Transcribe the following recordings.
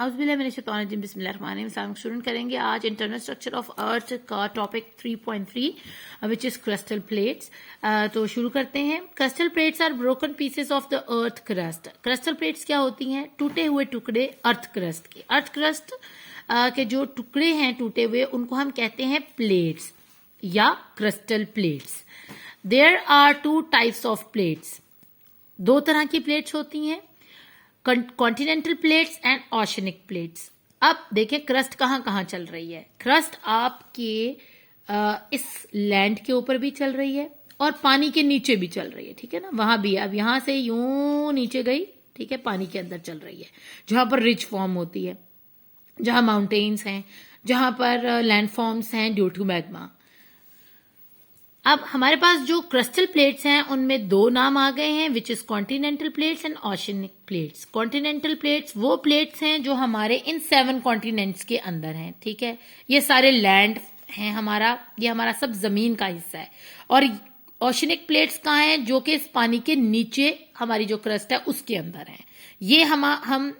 बिस्मिल्लाहिर्रहमानिर्रहीम स्टूडेंट करेंगे आज इंटरनल स्ट्रक्चर ऑफ अर्थ का topic 3.3 which is crustal plates. तो शुरू करते हैं। Crustal plates are broken pieces of the earth crust. Crustal plates क्या होती हैं? टूटे हुए टुकड़े अर्थ क्रस्ट के। अर्थ क्रस्ट के जो टुकड़े हैं टूटे हुए उनको हम कहते हैं प्लेट्स या crustal plates. There are two types of plates. दो तरह की प्लेट्स होती हैं, continental plates and oceanic plates. अब देखिए क्रस्ट कहाँ कहाँ चल रही है। क्रस्ट आपके इस लैंड के ऊपर भी चल रही है और पानी के नीचे भी चल रही है, ठीक है ना, वहां भी। अब यहां से यूं नीचे गई, ठीक है, पानी के अंदर चल रही है, जहां पर रिच फॉर्म होती है, जहां माउंटेन्स हैं, जहां पर लैंड फॉर्म्स हैं ड्यू टू मैग्मा। अब हमारे पास जो क्रिस्टल प्लेट्स हैं उनमें दो नाम आ गए हैं, which is continental plates and oceanic plates. Continental plates वो प्लेट्स हैं जो हमारे इन 7 कॉन्टिनेंट्स के अंदर हैं, ठीक है। ये सारे लैंड हैं हमारा, ये हमारा सब जमीन का हिस्सा है। और ओशनिक प्लेट्स कहाँ हैं? जो कि इस पानी के नीचे हमारी जो क्रस्ट है उसके अंदर है। ये हम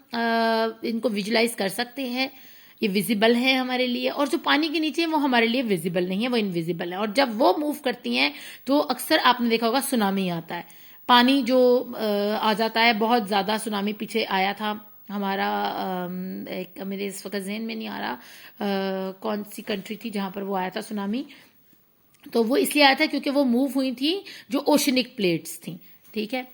इनको विजुलाइज कर सकते हैं, ये विजिबल है हमारे लिए। और जो पानी के नीचे है वो हमारे लिए विजिबल नहीं है, वो इनविजिबल है। और जब वो मूव करती हैं तो अक्सर आपने देखा होगा सुनामी आता है, पानी जो आ जाता है, बहुत ज्यादा सुनामी पीछे आया था हमारा, एक मेरे इस वक्त ज़हन में नहीं आ रहा कौन सी कंट्री थी जहां पर वो आया था सुनामी। तो वो इसलिए आया था क्योंकि वो मूव हुई थी जो ओशनिक प्लेट्स थी, ठीक है।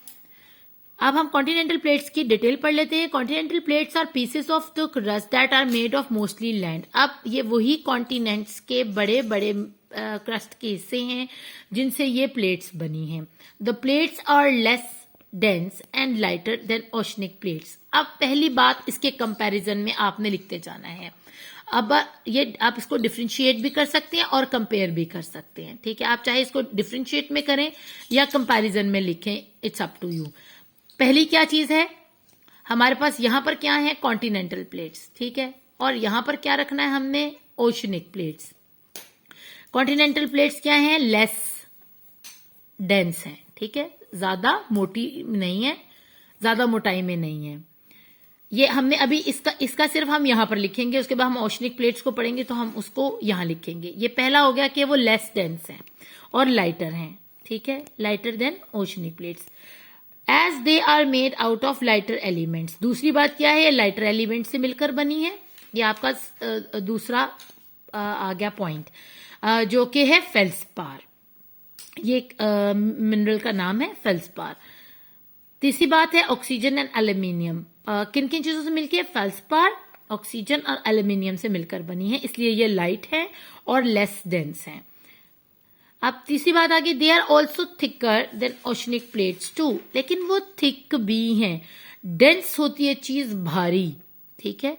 अब हम कॉन्टिनेंटल प्लेट्स की डिटेल पढ़ लेते हैं। Continental plates are pieces of the crust that are made of mostly land. अब ये वही कॉन्टिनेंट्स के बड़े बड़े क्रस्ट के हिस्से हैं जिनसे ये प्लेट्स बनी हैं। The plates are less dense and lighter than oceanic plates. अब पहली बात, इसके कंपैरिजन में आपने लिखते जाना है। अब ये आप इसको डिफ्रेंशिएट भी कर सकते हैं और कंपेयर भी कर सकते हैं, ठीक है। आप चाहे इसको डिफ्रेंशिएट में करें या कंपैरिजन में लिखें, इट्स अप टू यू। पहली क्या चीज है हमारे पास? यहां पर क्या है? कॉन्टिनेंटल प्लेट्स, ठीक है। और यहां पर क्या रखना है हमने? Oceanic plates. कॉन्टिनेंटल प्लेट्स क्या है? लेस डेंस है, ठीक है, ज्यादा मोटी नहीं है, ज्यादा मोटाई में नहीं है। ये हमने अभी इसका सिर्फ हम यहां पर लिखेंगे, उसके बाद हम ओशनिक प्लेट्स को पढ़ेंगे तो हम उसको यहां लिखेंगे। ये पहला हो गया कि वो लेस डेंस है और लाइटर हैं, ठीक है, lighter than oceanic plates as they are made out of lighter elements. दूसरी बात क्या है? लाइटर एलिमेंट से मिलकर बनी है। ये आपका दूसरा आ गया पॉइंट, जो कि है फेल्सपार। ये एक मिनरल का नाम है फेल्सपार। तीसरी बात है ऑक्सीजन एंड एल्यूमिनियम। किन किन चीजों से मिलकर? फेल्सपार, ऑक्सीजन और एल्यूमिनियम से मिलकर बनी है, इसलिए ये लाइट है और लेस डेंस है। अब तीसरी बात आ गई, they are also thicker than oceanic plates too. लेकिन वो थिक भी हैं। डेंस होती है चीज भारी, ठीक है,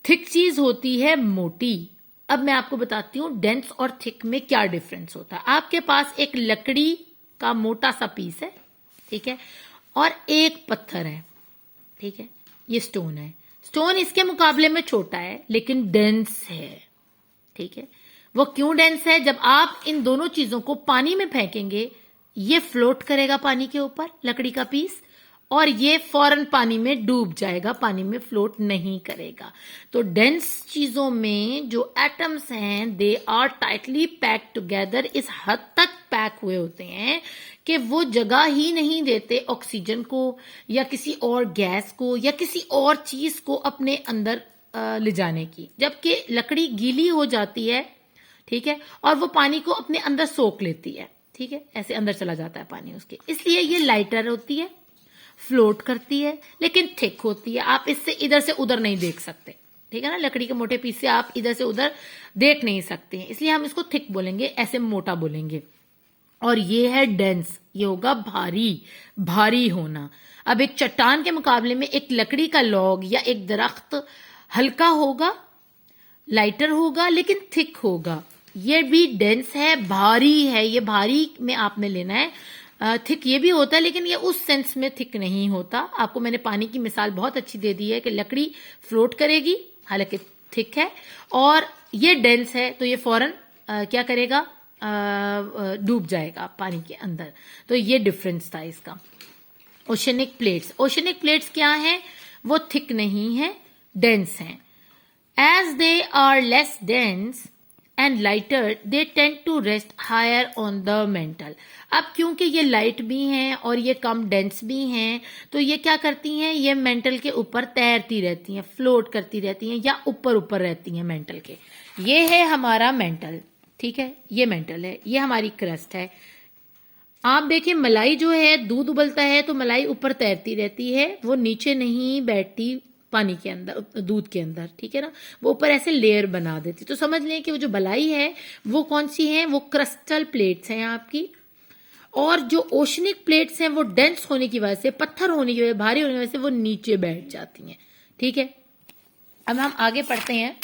थिक चीज होती है मोटी। अब मैं आपको बताती हूं डेंस और थिक में क्या डिफरेंस होता है। आपके पास एक लकड़ी का मोटा सा पीस है, ठीक है, और एक पत्थर है, ठीक है, ये स्टोन है। स्टोन इसके मुकाबले में छोटा है लेकिन डेंस है, ठीक है। वो क्यों डेंस है? जब आप इन दोनों चीजों को पानी में फेंकेंगे, ये फ्लोट करेगा पानी के ऊपर, लकड़ी का पीस, और ये फौरन पानी में डूब जाएगा, पानी में फ्लोट नहीं करेगा। तो डेंस चीजों में जो एटम्स हैं they are tightly pack together, इस हद तक पैक हुए होते हैं कि वो जगह ही नहीं देते ऑक्सीजन को या किसी और गैस को या किसी और चीज को अपने अंदर ले जाने की। जबकि लकड़ी गीली हो जाती है, ठीक है, और वो पानी को अपने अंदर सोख लेती है, ठीक है, ऐसे अंदर चला जाता है पानी उसके, इसलिए ये लाइटर होती है, फ्लोट करती है, लेकिन थिक होती है। आप इससे इधर से उधर नहीं देख सकते, ठीक है ना, लकड़ी के मोटे पीस से आप इधर से उधर देख नहीं सकते हैं, इसलिए हम इसको थिक बोलेंगे, ऐसे मोटा बोलेंगे। और ये है डेंस, ये होगा भारी, भारी होना। अब एक चट्टान के मुकाबले में एक लकड़ी का लॉग या एक दरख्त हल्का होगा, लाइटर होगा, लेकिन थिक होगा। ये भी डेंस है, भारी है, ये भारी में आपने लेना है। थिक ये भी होता है लेकिन ये उस सेंस में थिक नहीं होता। आपको मैंने पानी की मिसाल बहुत अच्छी दे दी है कि लकड़ी फ्लोट करेगी हालांकि थिक है, और ये डेंस है तो ये फौरन क्या करेगा? डूब जाएगा पानी के अंदर। तो ये डिफरेंस था इसका। ओशनिक प्लेट्स, ओशनिक प्लेट्स क्या है? वो थिक नहीं है, डेंस हैं। As they are less dense and lighter they tend to rest higher on the mantle. अब क्योंकि ये लाइट भी हैं और ये कम डेंस भी हैं, तो ये क्या करती हैं, ये मेंटल के ऊपर तैरती रहती हैं, फ्लोट करती रहती हैं या ऊपर ऊपर रहती हैं मेंटल के। ये है हमारा मेंटल, ठीक है, ये मेंटल है, ये हमारी क्रस्ट है। आप देखिए मलाई जो है, दूध उबलता है तो मलाई ऊपर तैरती रहती है, वो नीचे नहीं बैठती पानी के अंदर, दूध के अंदर, ठीक है ना, वो ऊपर ऐसे लेयर बना देती। तो समझ लें कि वो जो मलाई है वो कौन सी है, वो क्रिस्टल प्लेट्स हैं आपकी। और जो ओशनिक प्लेट्स हैं वो डेंस होने की वजह से, पत्थर होने की वजह से, भारी होने की वजह से वो नीचे बैठ जाती हैं, ठीक है। अब हम आगे पढ़ते हैं।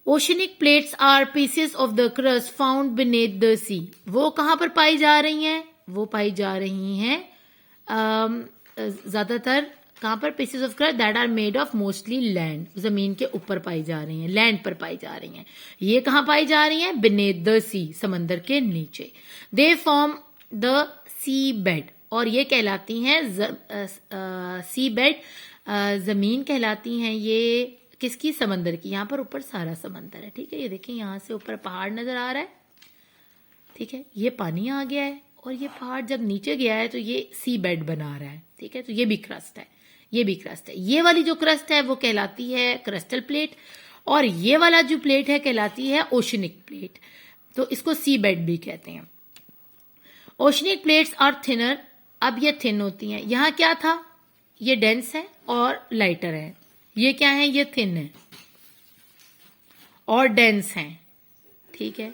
Oceanic plates are pieces of the crust found beneath the sea. वो कहाँ पर पाई जा रही हैं, वो पाई जा रही हैं ज्यादातर कहाँ पर, pieces of crust that are made of mostly land, जमीन के ऊपर पाई जा रही हैं, लैंड पर पाई जा रही हैं। ये कहाँ पाई जा रही हैं, बीनेथ द सी, समंदर के नीचे। They form the sea bed, और ये कहलाती हैं सी बेड, जमीन कहलाती हैं ये किसकी, समंदर की। यहाँ पर ऊपर सारा समंदर है, ठीक है, ये देखिए यहाँ से ऊपर पहाड़ नजर आ रहा है, ठीक है, ये पानी आ गया है और ये पहाड़ जब नीचे गया है तो ये सी बेड बना रहा है, ठीक है। तो ये भी क्रस्ट है, ये भी क्रस्ट है। ये वाली जो क्रस्ट है वो कहलाती है क्रिस्टल प्लेट, और ये वाला जो प्लेट है कहलाती है ओशनिक प्लेट, तो इसको सी बेड भी कहते हैं। ओशनिक प्लेट्स आर थिनर, अब ये थिन होती हैं। यहाँ क्या था, ये डेंस है और लाइटर है, ये क्या है, ये थिन है और डेंस है, ठीक है,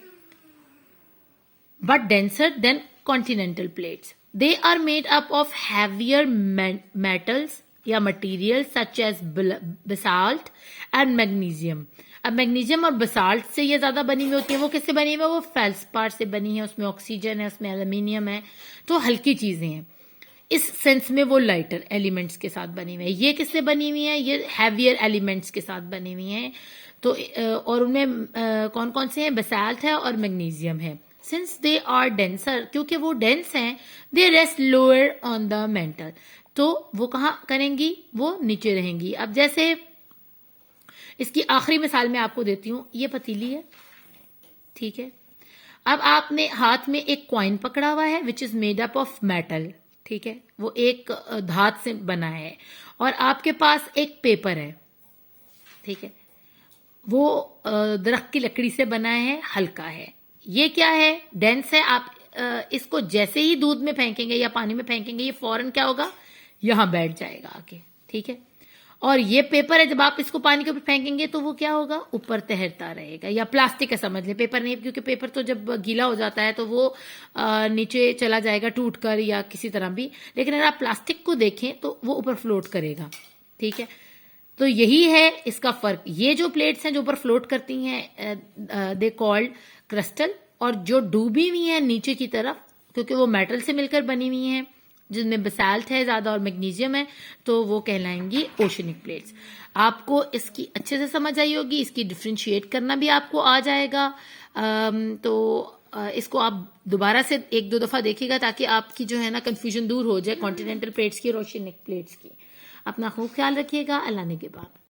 but denser than continental plates. They are made up of heavier metals या material such as basalt and magnesium. अब मैग्नीशियम और बेसाल्ट से ये ज्यादा बनी हुई होती है। वो किससे बनी हुई है, वो फेल्सपार से बनी है, उसमें ऑक्सीजन है, उसमें एल्यूमिनियम है, तो हल्की चीजें हैं। इस सेंस में वो लाइटर एलिमेंट्स के साथ बनी हुई है। ये किससे बनी हुई है, ये हैवियर एलिमेंट्स के साथ बनी हुई है। तो और उनमें कौन कौन से हैं, बेसाल्ट है और मैग्नीशियम है। सिंस दे आर डेंसर, क्योंकि वो डेंस हैं, they rest lower on the mantle, तो वो कहाँ करेंगी, वो नीचे रहेंगी। अब जैसे इसकी आखिरी मिसाल मैं आपको देती हूँ, ये पतीली है, ठीक है। अब आपने हाथ में एक कॉइन पकड़ा हुआ है which is made up of metal, ठीक है, वो एक धात से बना है, और आपके पास एक पेपर है, ठीक है, वो दरख्त की लकड़ी से बना है, हल्का है। ये क्या है, डेंस है। आप इसको जैसे ही दूध में फेंकेंगे या पानी में फेंकेंगे, ये फौरन क्या होगा, यहां बैठ जाएगा आके, ठीक है। और ये पेपर है, जब आप इसको पानी के ऊपर फेंकेंगे तो वो क्या होगा, ऊपर तैरता रहेगा। या प्लास्टिक है, समझ ले, पेपर नहीं, क्योंकि पेपर तो जब गीला हो जाता है तो वो नीचे चला जाएगा टूट कर या किसी तरह भी, लेकिन अगर आप प्लास्टिक को देखें तो वो ऊपर फ्लोट करेगा, ठीक है। तो यही है इसका फर्क। ये जो प्लेट्स हैं जो ऊपर फ्लोट करती हैं, दे कॉल्ड क्रिस्टल, और जो डूबी हुई हैं नीचे की तरफ, क्योंकि वो मेटल से मिलकर बनी हुई हैं, जिसमें बेसाल्ट है ज्यादा और मैग्नीशियम है, तो वो कहलाएंगी ओशनिक प्लेट्स। आपको इसकी अच्छे से समझ आई होगी, इसकी डिफ्रेंशिएट करना भी आपको आ जाएगा। इसको आप दोबारा से एक दो दफा देखिएगा ताकि आपकी जो है ना कंफ्यूजन दूर हो जाए कॉन्टिनेंटल प्लेट्स की और ओशनिक प्लेट्स की। अपना खूब ख्याल रखिएगा। अल्लाह ने के बाद।